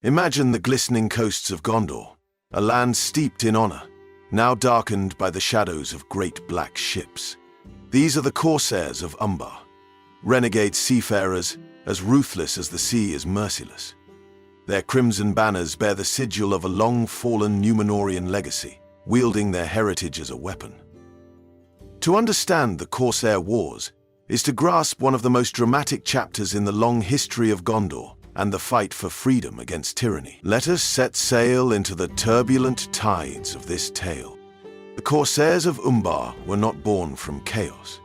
Imagine the glistening coasts of Gondor, a land steeped in honor, now darkened by the shadows of great black ships. These are the Corsairs of Umbar, renegade seafarers as ruthless as the sea is merciless. Their crimson banners bear the sigil of a long-fallen Númenórean legacy, wielding their heritage as a weapon. To understand the Corsair Wars is to grasp one of the most dramatic chapters in the long history of Gondor and the fight for freedom against tyranny. Let us set sail into the turbulent tides of this tale. The Corsairs of Umbar were not born from chaos.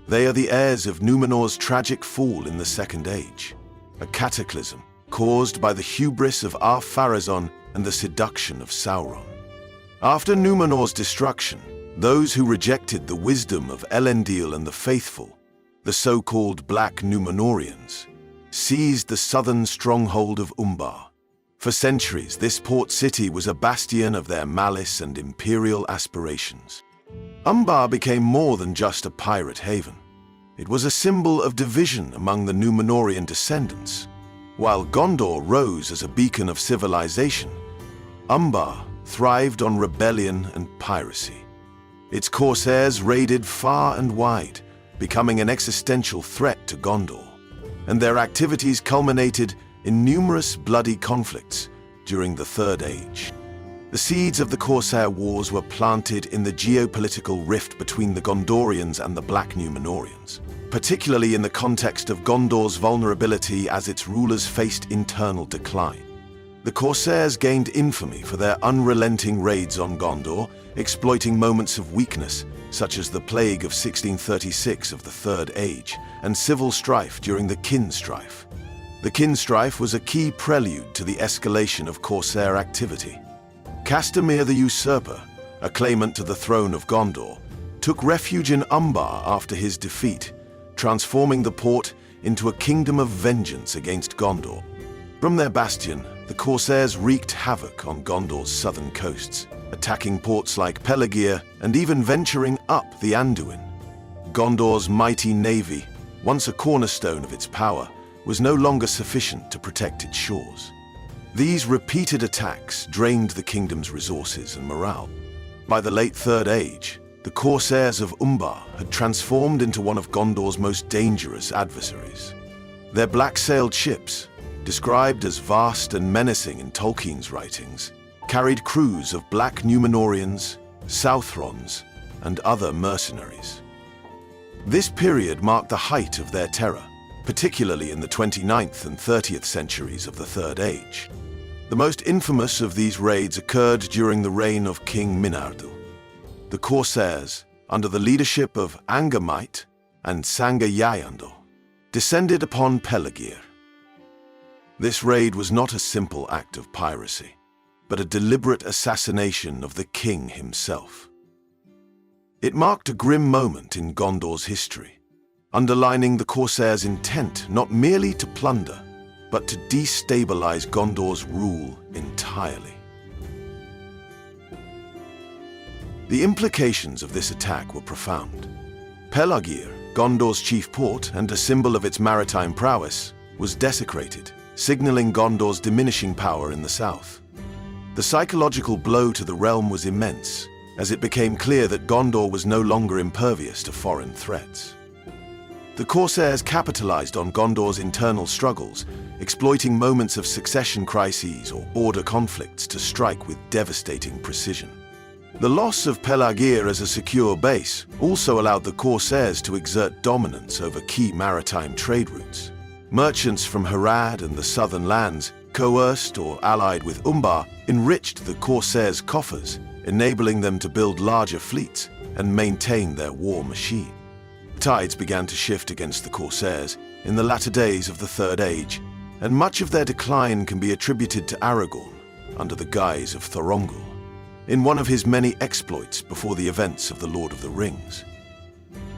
They are the heirs of Númenor's tragic fall in the Second Age, a cataclysm caused by the hubris of Ar-Pharazôn and the seduction of Sauron. After Númenor's destruction, those who rejected the wisdom of Elendil and the faithful, the so-called Black Númenóreans, seized the southern stronghold of Umbar. For centuries, this port city was a bastion of their malice and imperial aspirations. Umbar became more than just a pirate haven. It was a symbol of division among the Númenórean descendants. While Gondor rose as a beacon of civilization, Umbar thrived on rebellion and piracy. Its corsairs raided far and wide, becoming an existential threat to Gondor, and their activities culminated in numerous bloody conflicts during the Third Age. The seeds of the Corsair Wars were planted in the geopolitical rift between the Gondorians and the Black Númenóreans, particularly in the context of Gondor's vulnerability as its rulers faced internal decline. The Corsairs gained infamy for their unrelenting raids on Gondor, exploiting moments of weakness, such as the Plague of 1636 of the Third Age, and civil strife during the Kin Strife. The Kin Strife was a key prelude to the escalation of Corsair activity. Castamir the Usurper, a claimant to the throne of Gondor, took refuge in Umbar after his defeat, transforming the port into a kingdom of vengeance against Gondor. From their bastion, the Corsairs wreaked havoc on Gondor's southern coasts, attacking ports like Pelargir and even venturing up the Anduin. Gondor's mighty navy, once a cornerstone of its power, was no longer sufficient to protect its shores. These repeated attacks drained the kingdom's resources and morale. By the late Third Age, the Corsairs of Umbar had transformed into one of Gondor's most dangerous adversaries. Their black-sailed ships, described as vast and menacing in Tolkien's writings, carried crews of Black Númenóreans, Southrons, and other mercenaries. This period marked the height of their terror, particularly in the 29th and 30th centuries of the Third Age. The most infamous of these raids occurred during the reign of King Minardil. The Corsairs, under the leadership of Angamite and Sangayayandor, descended upon Pelargir. This raid was not a simple act of piracy, but a deliberate assassination of the king himself. It marked a grim moment in Gondor's history, underlining the Corsairs' intent not merely to plunder, but to destabilize Gondor's rule entirely. The implications of this attack were profound. Pelargir, Gondor's chief port and a symbol of its maritime prowess, was desecrated, signaling Gondor's diminishing power in the south. The psychological blow to the realm was immense, as it became clear that Gondor was no longer impervious to foreign threats. The Corsairs capitalized on Gondor's internal struggles, exploiting moments of succession crises or border conflicts to strike with devastating precision. The loss of Pelargir as a secure base also allowed the Corsairs to exert dominance over key maritime trade routes. Merchants from Harad and the southern lands, coerced or allied with Umbar, enriched the Corsairs' coffers, enabling them to build larger fleets and maintain their war machine. Tides began to shift against the Corsairs in the latter days of the Third Age, and much of their decline can be attributed to Aragorn under the guise of Thorongil, in one of his many exploits before the events of the Lord of the Rings.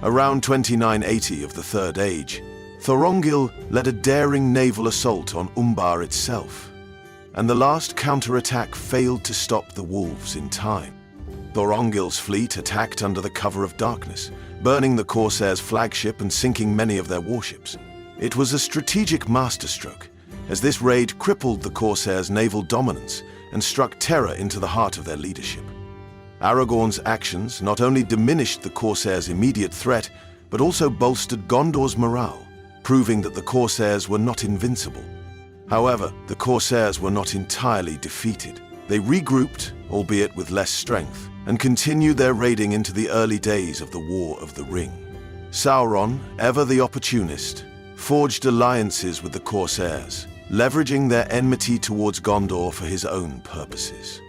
Around 2980 of the Third Age, Thorongil led a daring naval assault on Umbar itself, and the last counterattack failed to stop the wolves in time. Thorongil's fleet attacked under the cover of darkness, burning the Corsairs' flagship and sinking many of their warships. It was a strategic masterstroke, as this raid crippled the Corsairs' naval dominance and struck terror into the heart of their leadership. Aragorn's actions not only diminished the Corsairs' immediate threat, but also bolstered Gondor's morale, proving that the Corsairs were not invincible. However, the Corsairs were not entirely defeated. They regrouped, albeit with less strength, and continued their raiding into the early days of the War of the Ring. Sauron, ever the opportunist, forged alliances with the Corsairs, leveraging their enmity towards Gondor for his own purposes.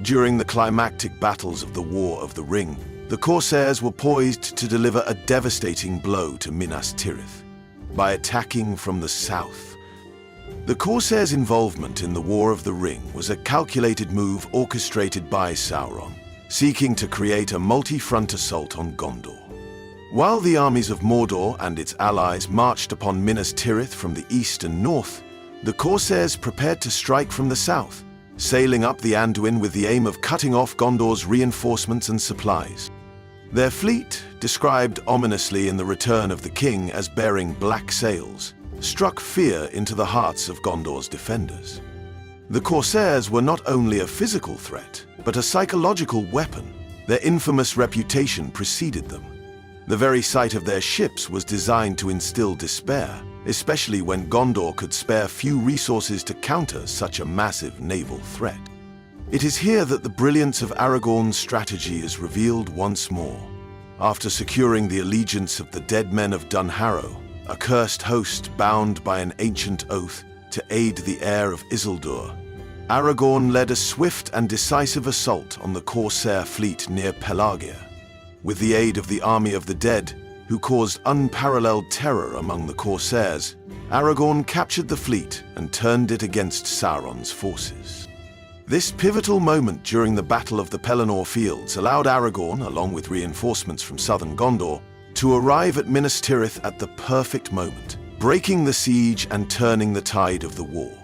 During the climactic battles of the War of the Ring, the Corsairs were poised to deliver a devastating blow to Minas Tirith by attacking from the south. The Corsairs' involvement in the War of the Ring was a calculated move orchestrated by Sauron, seeking to create a multi-front assault on Gondor. While the armies of Mordor and its allies marched upon Minas Tirith from the east and north, the Corsairs prepared to strike from the south, sailing up the Anduin with the aim of cutting off Gondor's reinforcements and supplies. Their fleet, described ominously in The Return of the King as bearing black sails, struck fear into the hearts of Gondor's defenders. The Corsairs were not only a physical threat, but a psychological weapon. Their infamous reputation preceded them. The very sight of their ships was designed to instill despair, especially when Gondor could spare few resources to counter such a massive naval threat. It is here that the brilliance of Aragorn's strategy is revealed once more. After securing the allegiance of the dead men of Dunharrow, a cursed host bound by an ancient oath to aid the heir of Isildur, Aragorn led a swift and decisive assault on the Corsair fleet near Pelargir. With the aid of the army of the dead, who caused unparalleled terror among the Corsairs, Aragorn captured the fleet and turned it against Sauron's forces. This pivotal moment during the Battle of the Pelennor Fields allowed Aragorn, along with reinforcements from southern Gondor, to arrive at Minas Tirith at the perfect moment, breaking the siege and turning the tide of the war.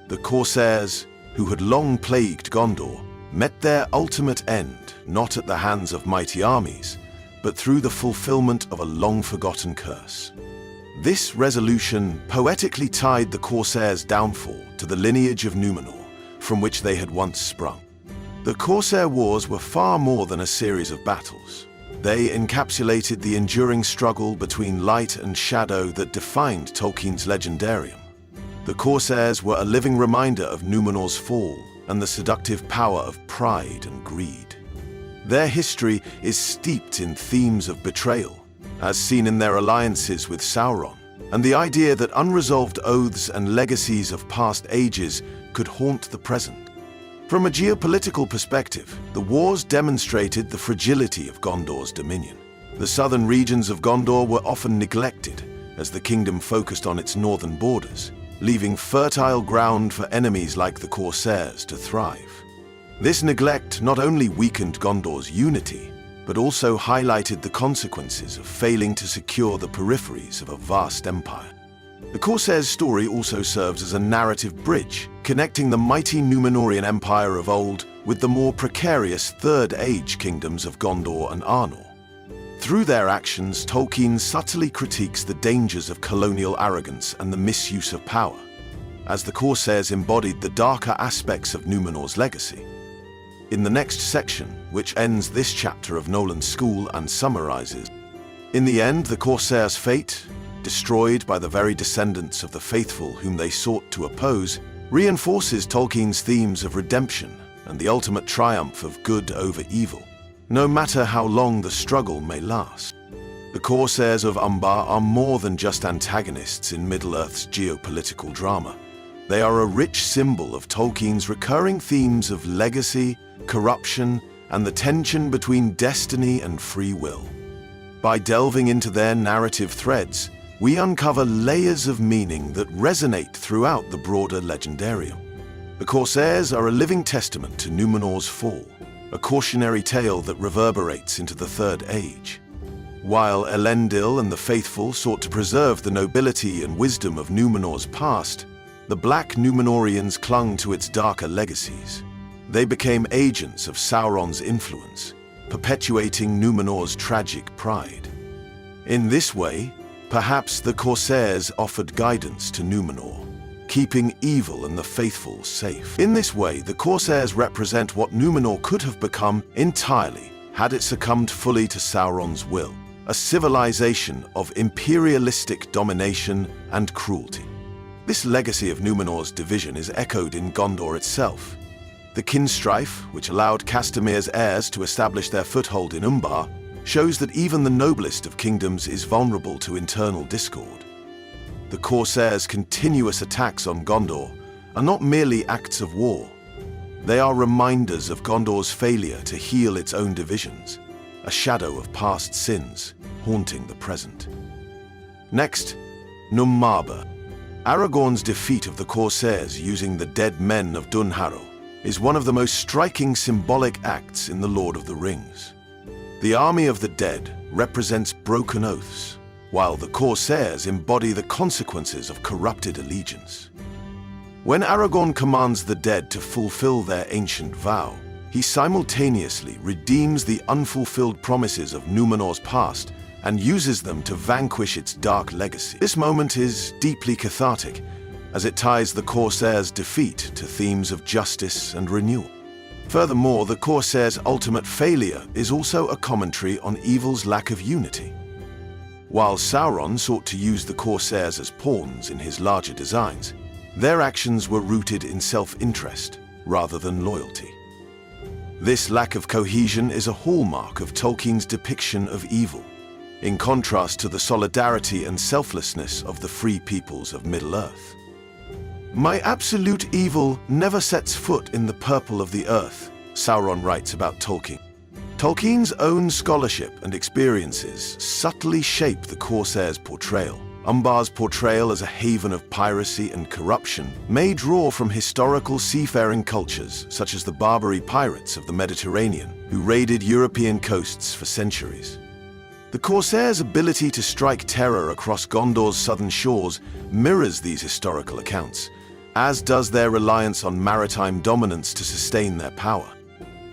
The Corsairs, who had long plagued Gondor, met their ultimate end not at the hands of mighty armies, but through the fulfillment of a long-forgotten curse. This resolution poetically tied the Corsairs' downfall to the lineage of Númenor, from which they had once sprung. The Corsair Wars were far more than a series of battles. They encapsulated the enduring struggle between light and shadow that defined Tolkien's legendarium. The Corsairs were a living reminder of Númenor's fall and the seductive power of pride and greed. Their history is steeped in themes of betrayal, as seen in their alliances with Sauron, and the idea that unresolved oaths and legacies of past ages could haunt the present. From a geopolitical perspective, the wars demonstrated the fragility of Gondor's dominion. The southern regions of Gondor were often neglected, as the kingdom focused on its northern borders, leaving fertile ground for enemies like the Corsairs to thrive. This neglect not only weakened Gondor's unity, but also highlighted the consequences of failing to secure the peripheries of a vast empire. The Corsairs' story also serves as a narrative bridge, connecting the mighty Númenorian Empire of old with the more precarious Third Age kingdoms of Gondor and Arnor. Through their actions, Tolkien subtly critiques the dangers of colonial arrogance and the misuse of power, as the Corsairs embodied the darker aspects of Númenor's legacy. In the next section, which ends this chapter of Nolan's School and summarizes, in the end, the Corsairs' fate, destroyed by the very descendants of the faithful whom they sought to oppose, reinforces Tolkien's themes of redemption and the ultimate triumph of good over evil, no matter how long the struggle may last. The Corsairs of Umbar are more than just antagonists in Middle-earth's geopolitical drama. They are a rich symbol of Tolkien's recurring themes of legacy, corruption, and the tension between destiny and free will. By delving into their narrative threads, we uncover layers of meaning that resonate throughout the broader legendarium. The Corsairs are a living testament to Númenor's fall, a cautionary tale that reverberates into the Third Age. While Elendil and the faithful sought to preserve the nobility and wisdom of Númenor's past, the Black Númenorians clung to its darker legacies. They became agents of Sauron's influence, perpetuating Númenor's tragic pride. In this way, perhaps the Corsairs offered guidance to Númenor, keeping evil and the faithful safe. In this way, the Corsairs represent what Numenor could have become entirely had it succumbed fully to Sauron's will, a civilization of imperialistic domination and cruelty. This legacy of Numenor's division is echoed in Gondor itself. The kinstrife, which allowed Castamir's heirs to establish their foothold in Umbar, shows that even the noblest of kingdoms is vulnerable to internal discord. The Corsairs' continuous attacks on Gondor are not merely acts of war. They are reminders of Gondor's failure to heal its own divisions, a shadow of past sins haunting the present. Next, Nummarba. Aragorn's defeat of the Corsairs using the dead men of Dunharrow is one of the most striking symbolic acts in The Lord of the Rings. The army of the dead represents broken oaths, while the Corsairs embody the consequences of corrupted allegiance. When Aragorn commands the dead to fulfill their ancient vow, he simultaneously redeems the unfulfilled promises of Numenor's past and uses them to vanquish its dark legacy. This moment is deeply cathartic, as it ties the Corsairs' defeat to themes of justice and renewal. Furthermore, the Corsairs' ultimate failure is also a commentary on evil's lack of unity. While Sauron sought to use the Corsairs as pawns in his larger designs, their actions were rooted in self-interest rather than loyalty. This lack of cohesion is a hallmark of Tolkien's depiction of evil, in contrast to the solidarity and selflessness of the free peoples of Middle-earth. "My absolute evil never sets foot in the purple of the earth," Sauron writes about Tolkien. Tolkien's own scholarship and experiences subtly shape the Corsairs' portrayal. Umbar's portrayal as a haven of piracy and corruption may draw from historical seafaring cultures such as the Barbary pirates of the Mediterranean, who raided European coasts for centuries. The Corsairs' ability to strike terror across Gondor's southern shores mirrors these historical accounts, as does their reliance on maritime dominance to sustain their power.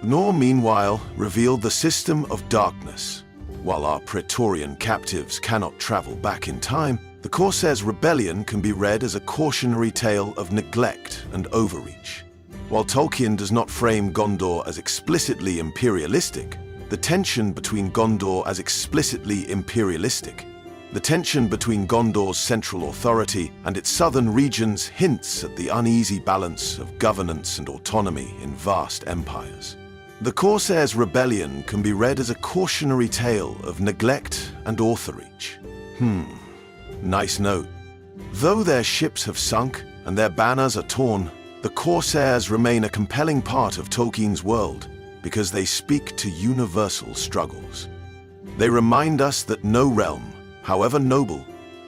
Nor, meanwhile, revealed the system of darkness. While our Praetorian captives cannot travel back in time, the Corsairs' rebellion can be read as a cautionary tale of neglect and overreach. While Tolkien does not frame Gondor as explicitly imperialistic, the tension between Gondor's central authority and its southern regions hints at the uneasy balance of governance and autonomy in vast empires. The Corsairs' rebellion can be read as a cautionary tale of neglect and overreach. Nice note. Though their ships have sunk and their banners are torn, the Corsairs remain a compelling part of Tolkien's world because they speak to universal struggles. They remind us that no realm, however noble,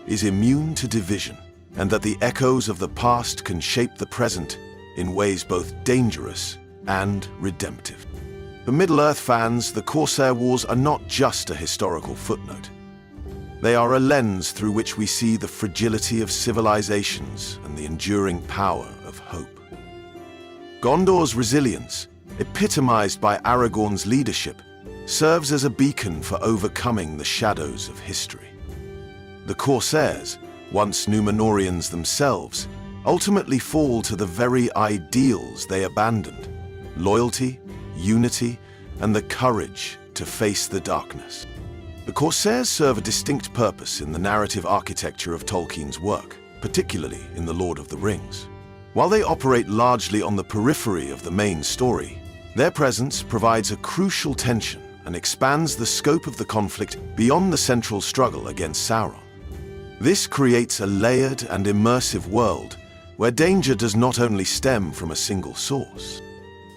is immune to division, and that the echoes of the past can shape the present in ways both dangerous and redemptive. For Middle-earth fans, the Corsair Wars are not just a historical footnote. They are a lens through which we see the fragility of civilizations and the enduring power of hope. Gondor's resilience, epitomized by Aragorn's leadership, serves as a beacon for overcoming the shadows of history. The Corsairs, once Númenóreans themselves, ultimately fall to the very ideals they abandoned: loyalty, unity, and the courage to face the darkness. The Corsairs serve a distinct purpose in the narrative architecture of Tolkien's work, particularly in The Lord of the Rings. While they operate largely on the periphery of the main story, their presence provides a crucial tension and expands the scope of the conflict beyond the central struggle against Sauron. This creates a layered and immersive world where danger does not only stem from a single source.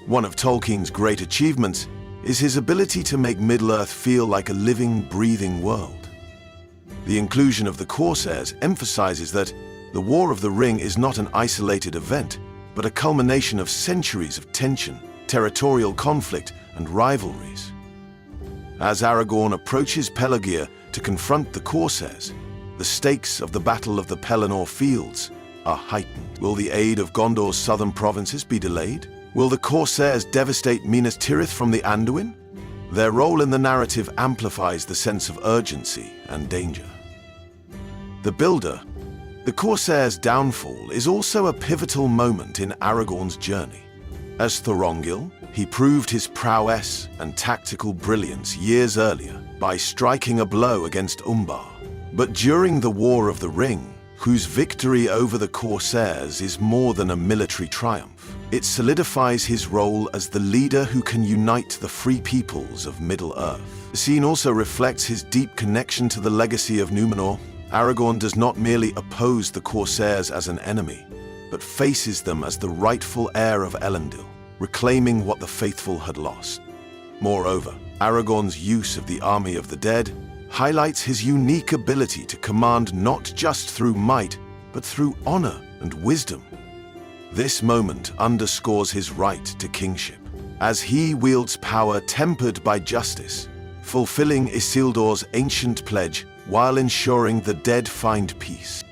One of Tolkien's great achievements is his ability to make Middle-earth feel like a living, breathing world. The inclusion of the Corsairs emphasizes that the War of the Ring is not an isolated event, but a culmination of centuries of tension, territorial conflict, and rivalries. As Aragorn approaches Pelargir to confront the Corsairs, the stakes of the Battle of the Pelennor Fields are heightened. Will the aid of Gondor's southern provinces be delayed? Will the Corsairs devastate Minas Tirith from the Anduin? Their role in the narrative amplifies the sense of urgency and danger. The Builder. The Corsair's downfall is also a pivotal moment in Aragorn's journey. As Thorongil, he proved his prowess and tactical brilliance years earlier by striking a blow against Umbar. But during the War of the Ring, whose victory over the Corsairs is more than a military triumph, it solidifies his role as the leader who can unite the free peoples of Middle-earth. The scene also reflects his deep connection to the legacy of Númenor. Aragorn does not merely oppose the Corsairs as an enemy, but faces them as the rightful heir of Elendil, reclaiming what the faithful had lost. Moreover, Aragorn's use of the army of the dead highlights his unique ability to command not just through might, but through honor and wisdom. This moment underscores his right to kingship, as he wields power tempered by justice, fulfilling Isildur's ancient pledge while ensuring the dead find peace.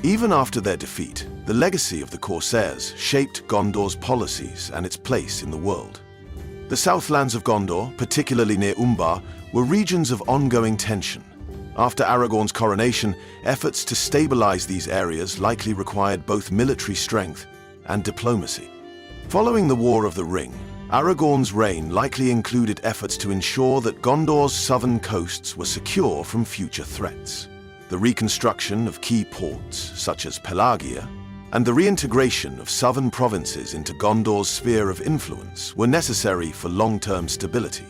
Even after their defeat, the legacy of the Corsairs shaped Gondor's policies and its place in the world. The southlands of Gondor, particularly near Umbar, were regions of ongoing tension. After Aragorn's coronation, efforts to stabilize these areas likely required both military strength and diplomacy. Following the War of the Ring, Aragorn's reign likely included efforts to ensure that Gondor's southern coasts were secure from future threats. The reconstruction of key ports, such as Pelagia, and the reintegration of southern provinces into Gondor's sphere of influence were necessary for long-term stability.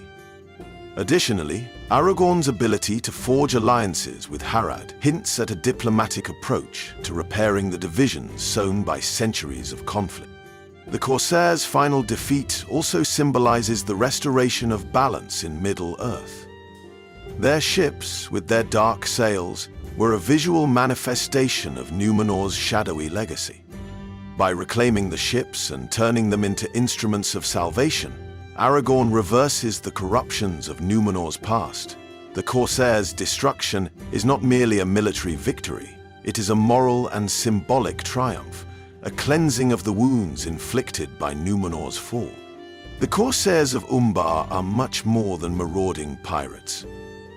Additionally, Aragorn's ability to forge alliances with Harad hints at a diplomatic approach to repairing the divisions sown by centuries of conflict. The Corsairs' final defeat also symbolizes the restoration of balance in Middle-earth. Their ships, with their dark sails, were a visual manifestation of Númenor's shadowy legacy. By reclaiming the ships and turning them into instruments of salvation, Aragorn reverses the corruptions of Númenor's past. The Corsairs' destruction is not merely a military victory, it is a moral and symbolic triumph, a cleansing of the wounds inflicted by Númenor's fall. The Corsairs of Umbar are much more than marauding pirates.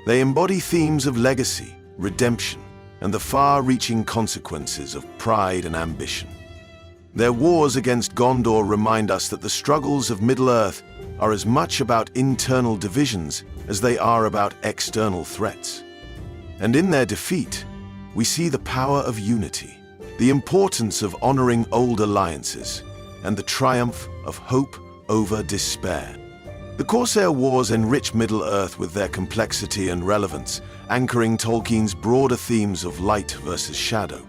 They embody themes of legacy, redemption, and the far-reaching consequences of pride and ambition. Their wars against Gondor remind us that the struggles of Middle-earth are as much about internal divisions as they are about external threats. And in their defeat, we see the power of unity, the importance of honoring old alliances, and the triumph of hope over despair. The Corsair Wars enrich Middle-earth with their complexity and relevance, anchoring Tolkien's broader themes of light versus shadow.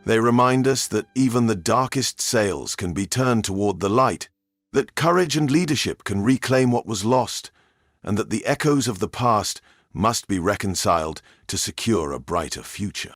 They remind us that even the darkest sails can be turned toward the light, that courage and leadership can reclaim what was lost, and that the echoes of the past must be reconciled to secure a brighter future.